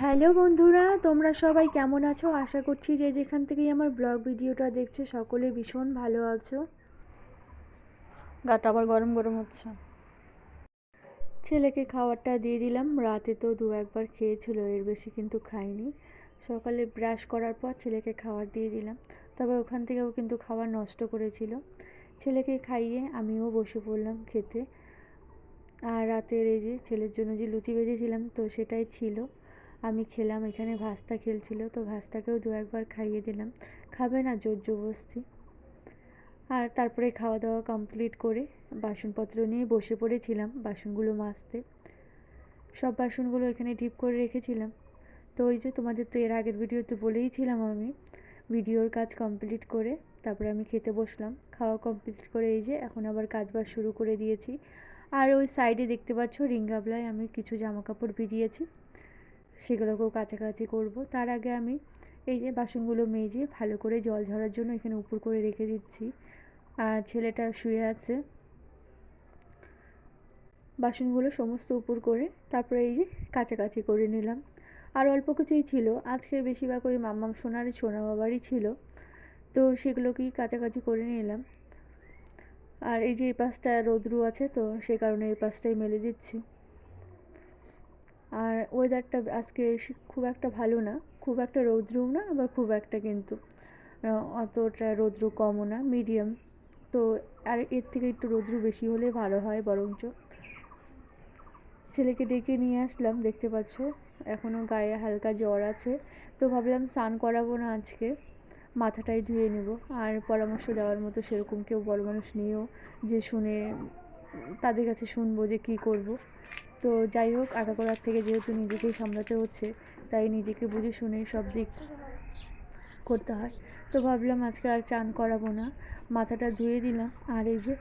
Hello বন্ধুরা, তোমরা সবাই কেমন আছো? আশা করছি যে যেখান থেকেই আমার ব্লগ ভিডিওটা দেখছো সকলে ভীষণ ভালো আছো। গাটা আবার গরম গরম হচ্ছে। ছেলেকে খাবারটা দিয়ে দিলাম। রাতে তো দু একবার খেয়েছিল, এর বেশি কিন্তু খাইনি। সকালে ব্রাশ করার পর ছেলেকে খাবার দিয়ে দিলাম। তবে ওখান থেকেও কিন্তু খাবার নষ্ট করেছিল। ছেলেকে খাইয়ে আমিও বসে পড়লাম খেতে। আর রাতের এই যে ছেলের জন্য যে লুচি ভেজেছিলাম তো সেটাই ছিল, আমি খেলাম। এখানে ভাস্তা খেলছিল তো ভাস্তাকেও দু একবার খাইয়ে দিলাম, খাবে না জোর জবরদস্তি। আর তারপরে খাওয়া দাওয়া কমপ্লিট করে বাসনপত্র নিয়ে বসে পড়েছিলাম বাসনগুলো মাজতে। সব বাসনগুলো এখানে ডিপ করে রেখেছিলাম। তো ওই যে তোমাদের তো এর আগের ভিডিওতে বলেইছিলাম, আমি ভিডিওর কাজ কমপ্লিট করে তারপরে আমি খেতে বসলাম। খাওয়া কমপ্লিট করে এই যে এখন আবার কাজবাজ শুরু করে দিয়েছি। আর ওই সাইডে দেখতে পাচ্ছ রিং গাবলায় আমি কিছু জামা কাপড় ভিজিয়েছি, সেগুলোকেও কাছাকাছি করব। তার আগে আমি এই যে বাসনগুলো মেজে ভালো করে জল ঝরার জন্য এখানে উপর করে রেখে দিচ্ছি। আর ছেলেটা শুয়ে আছে, বাসনগুলো সমস্ত উপর করে তারপরে এই যে কাছাকাছি করে নিলাম। আর অল্প কিছুই ছিল, আজকে বেশিরভাগ ওই মাম্মাম সোনারই সোনা বাবারই ছিল, তো সেগুলোকেই কাছাকাছি করে নিলাম। আর এই যে এই পাশটা রোদ্রু আছে তো সে কারণে এই পাশটাই মেলে দিচ্ছি। আর ওয়েদারটা আজকে খুব একটা ভালো না, খুব একটা রৌদ্রও না আবার খুব একটা কিন্তু অতটা রৌদ্র কমও না, মিডিয়াম। তো আর এর থেকে একটু রৌদ্র বেশি হলে ভালো হয় বরঞ্চ। ছেলেকে ডেকে নিয়ে আসলাম, দেখতে পাচ্ছ এখনও গায়ে হালকা জ্বর আছে, তো ভাবলাম স্নান করাবো না আজকে, মাথাটাই ধুয়ে নেব। আর পরামর্শ দেওয়ার মতো সেরকম কেউ বড় মানুষ নেও যে শুনে তাদের কাছে শুনবো যে কী করব। তো যাই হোক, আগাগোড়ার থেকে যেহেতু নিজেকেই সামলাতে হচ্ছে তাই নিজেকে বুঝে শুনে সব দিক করতে হয়। তো ভাবলাম আজকে আর চান করাবো না, মাথাটা ধুয়ে দিলাম। আর এই যে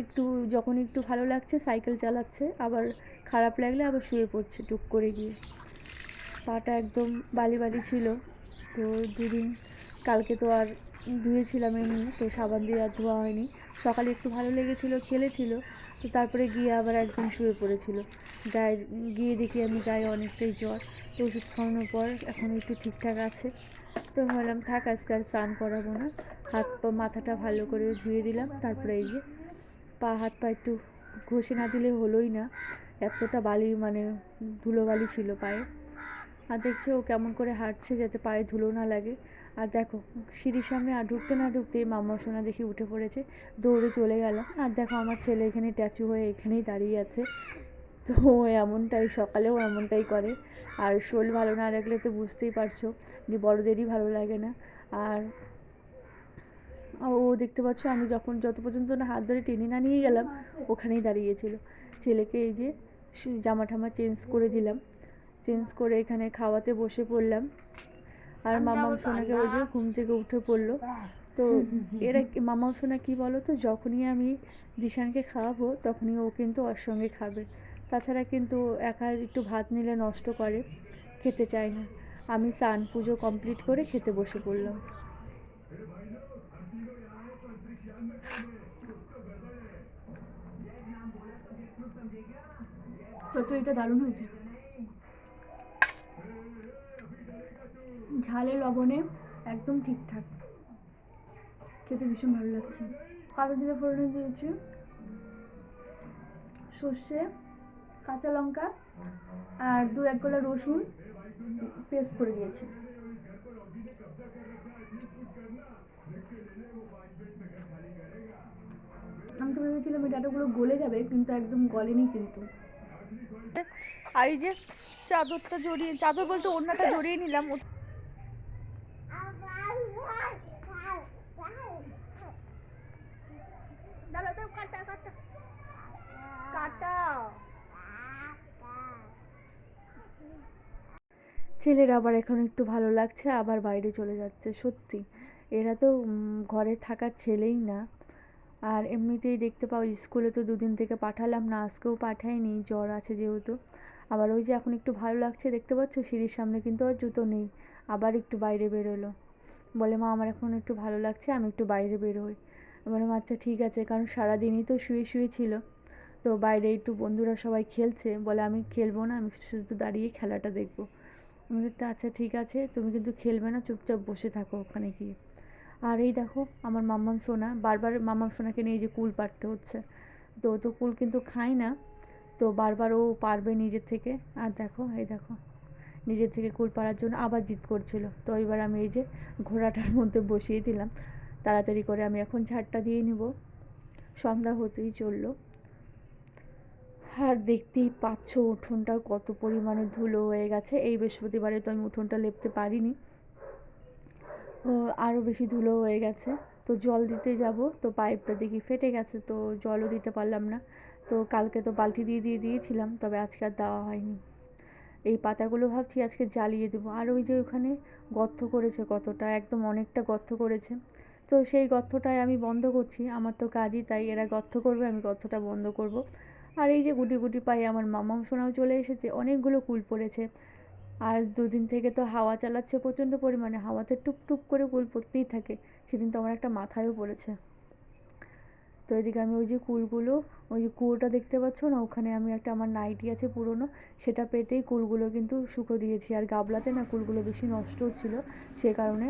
একটু যখন একটু ভালো লাগছে সাইকেল চালাচ্ছে, আবার খারাপ লাগলে আবার শুয়ে পড়ছে টুক করে গিয়ে। পাটা একদম বালি বালি ছিল, তো দুদিন কালকে তো আর ধুয়েছিলাম এমনি, তো সাবান দিয়ে আর ধোয়া হয়নি। সকালে একটু ভালো লেগেছিলো, খেলেছিল, তো তারপরে গিয়ে আবার একদম শুয়ে পড়েছিল। গায়ে গিয়ে দেখি আমি গায়ে অনেকটাই জ্বর, তো ওষুধ খাওয়ানোর পর এখন একটু ঠিকঠাক আছে। তো ভাবলাম থাক আজকে আর স্নান করাবো না, হাত পা মাথাটা ভালো করে ধুয়ে দিলাম। তারপরে এই যে পা হাত পা একটু ঘষে না দিলে হলোই না, এতটা বালি মানে ধুলোবালি ছিল পায়ে। আর দেখছো ও কেমন করে হাঁটছে যাতে পায়ে ধুলো না লাগে। আর দেখো সিঁড়ির সামনে আর ঢুকতে না ঢুকতেই মাম্মা সোনা দেখি উঠে পড়েছে, দৌড়ে চলে গেল। আর দেখো আমার ছেলে এখানে ট্যাচু হয়ে এখানেই দাঁড়িয়ে আছে। তো এমনটাই সকালেও এমনটাই করে। আর শরীর ভালো না লাগলে তো বুঝতেই পারছো যে বড়দেরই ভালো লাগে না। আর ও দেখতে পাচ্ছ আমি যত পর্যন্ত না হাত ধরে টেনে না নিয়ে গেলাম ওখানেই দাঁড়িয়েছিল। ছেলেকে এই যে জামা ঠামা চেঞ্জ করে দিলাম, চেঞ্জ করে এখানে খাওয়াতে বসে পড়লাম। আর মামাম সোনাকে ওই যে ঘুম থেকে উঠে পড়লো। তো এরা মামাম সোনা কী বলো তো, যখনই আমি দিশানকে খাওয়াবো তখনই ও কিন্তু ওর সঙ্গে খাবে, তাছাড়া কিন্তু একা একটু ভাত নিলে নষ্ট করে, খেতে চায় না। আমি স্নান পুজো কমপ্লিট করে খেতে বসে পড়লাম। চচ্চড়িটা দারুণ হয়েছে, ঝালে লবণে একদম ঠিকঠাক, খেতে ভীষণ ভালো লাগছে। কালো জিরে ফোড়নে দিয়েছি সর্ষে, কাঁচা লঙ্কা আর দু এক কলা রসুন পেস্ট করে দিয়েছি। আমি তো ভেবেছিলাম এই ডাটাগুলো গলে যাবে, কিন্তু একদম গলেনি কিন্তু। আর এই যে চাদরটা জড়িয়ে, চাদর বলতে ওড়নাটা জড়িয়ে নিলাম। ছেলের আবার এখন একটু ভালো লাগছে, আবার বাইরে চলে যাচ্ছে। সত্যি এরা তো ঘরে থাকার ছেলেই না। আর এমনিতেই দেখতে পাও স্কুলে তো দুদিন থেকে পাঠালাম না, আজকেও পাঠাইনি, জ্বর আছে যেহেতু। আবার ওই যে এখন একটু ভালো লাগছে, দেখতে পাচ্ছ সিঁড়ির সামনে কিন্তু আর জুতো নেই, আবার একটু বাইরে বেরোলো, বলে মা আমার এখন একটু ভালো লাগছে আমি একটু বাইরে বেরোই। বললাম আচ্ছা ঠিক আছে, কারণ সারাদিনই তো শুয়ে শুয়ে ছিল, তো বাইরে একটু বন্ধুরা সবাই খেলছে, বলে আমি খেলবো না, আমি শুধু দাঁড়িয়ে খেলাটা দেখবো। আমি বললাম আচ্ছা ঠিক আছে, তুমি কিন্তু খেলবে না, চুপচাপ বসে থাকো ওখানে গিয়ে। আর এই দেখো আমার মাম্মাম সোনা, বারবার মাম্মাম সোনাকে নিয়ে যে কুল পাড়তে হচ্ছে। তো ও তো কুল কিন্তু খায় না, তো বারবার ও পারবে নিজের থেকে। আর দেখো এই দেখো নিজের থেকে কুল পাড়ার জন্য আবার জিদ করছিল। তো এবার আমি এই যে ঘোড়াটার মধ্যে বসিয়ে দিলাম, তাড়াতাড়ি করে আমি এখন ঝাড়টা দিয়ে নিব। সন্ধ্যা হতেই চললো। আর দেখতেই পাচ্ছ উঠোনটা কত পরিমাণে ধুলো হয়ে গেছে। এই বৃহস্পতিবারে তো আমি উঠোনটা লেপতে পারিনি, আরও বেশি ধুলো হয়ে গেছে। তো জল দিতে যাব, তো পাইপটা দেখি ফেটে গেছে, তো জলও দিতে পারলাম না। তো কালকে তো বালতি দিয়ে দিয়েছিলাম, তবে আজকে আর দেওয়া হয়নি। এই পাতাগুলো ভাবছি আজকে জ্বালিয়ে দেবো। আর ওই যে ওখানে গর্ত করেছে, কতটা একদম অনেকটা গর্ত করেছে, তো সেই গর্তটাই আমি বন্ধ করছি। আমার তো কাজই তাই, এরা গর্ত করবে, আমি গর্তটা বন্ধ করব। আর এই যে গুটি গুটি পায়ে আমার মামাম সোনাও চলে এসেছে, অনেকগুলো কুল পড়েছে। আর দুদিন থেকে তো হাওয়া চালাচ্ছে প্রচণ্ড পরিমাণে, হাওয়াতে টুপটুপ করে কুল পড়তেই থাকে। সেদিন তো আমার একটা মাথায়ও পড়েছে। তো এদিকে আমি ওই যে কুলগুলো, ওই যে কুয়োটা দেখতে পাচ্ছ না, ওখানে আমি একটা আমার নাইটি আছে পুরনো, সেটা পেতেই কুলগুলো কিন্তু শুকো দিয়েছি। আর গাবলাতে না কুলগুলো বেশি নষ্ট হচ্ছিলো, সে কারণে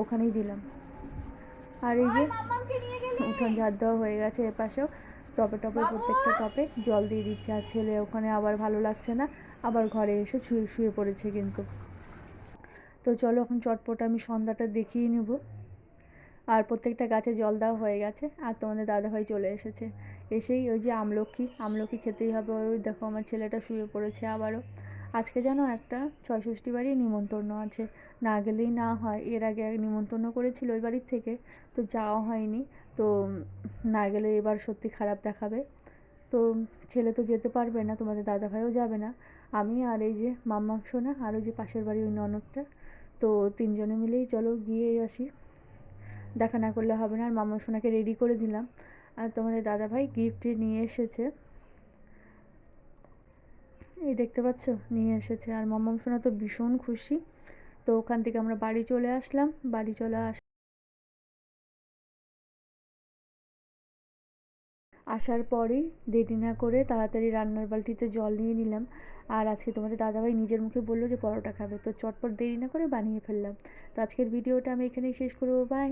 ওখানেই দিলাম। আর এই যে উঠান ঝাড় দেওয়া হয়ে গেছে, এপাশেও টপে টপে প্রত্যেকটা টপে জল দিয়ে দিচ্ছে। আর ছেলে ওখানে আবার ভালো লাগছে না, আবার ঘরে এসে শুয়ে পড়েছে কিন্তু। তো চলো এখন চটপট আমি সন্ধ্যাটা দেখিয়ে নেব। আর প্রত্যেকটা গাছে জল দেওয়া হয়ে গেছে। আর তোমাদের দাদাভাই চলে এসেছে, এসেই ওই যে আমলকি খেতেই হবে। ওই দেখো আমার ছেলেটা শুয়ে পড়েছে আবারও। আজকে যেন একটা ৬৬ বাড়ি নিমন্ত্রণ আছে, না গেলেই না হয়। এর আগে এক নিমন্ত্রণ করেছিল ওই বাড়ির থেকে, তো যাওয়া হয়নি। তো না গেলে এবার সত্যি খারাপ দেখাবে। তো ছেলে তো যেতে পারবে না, তোমাদের দাদাভাইও যাবে না, আমি আর এই যে মাম্মাম সোনা আর ওই যে পাশের বাড়ি ওই ননদটা, তো তিনজনে মিলেই চলো গিয়ে আসি। দেখা না করলে হবে না। আর মাম্মা সোনাকে রেডি করে দিলাম। আর তোমাদের দাদাভাই গিফট নিয়ে এসেছে, এই দেখতে পাচ্ছ, নিয়ে এসেছে। আর মাম্মাম সোনা তো ভীষণ খুশি। তো ওখান থেকে আমরা বাড়ি চলে আসলাম। বাড়ি চলে আসার পরেই দেরি না করে তাড়াতাড়ি রান্নার বালতিতে জল নিয়ে নিলাম। আর আজকে তোমাদের দাদাভাই নিজের মুখে বললো যে পরোটা খাবে, তো চটপট দেরি না করে বানিয়ে ফেললাম। তো আজকের ভিডিওটা আমি এখানেই শেষ করবো, বাই।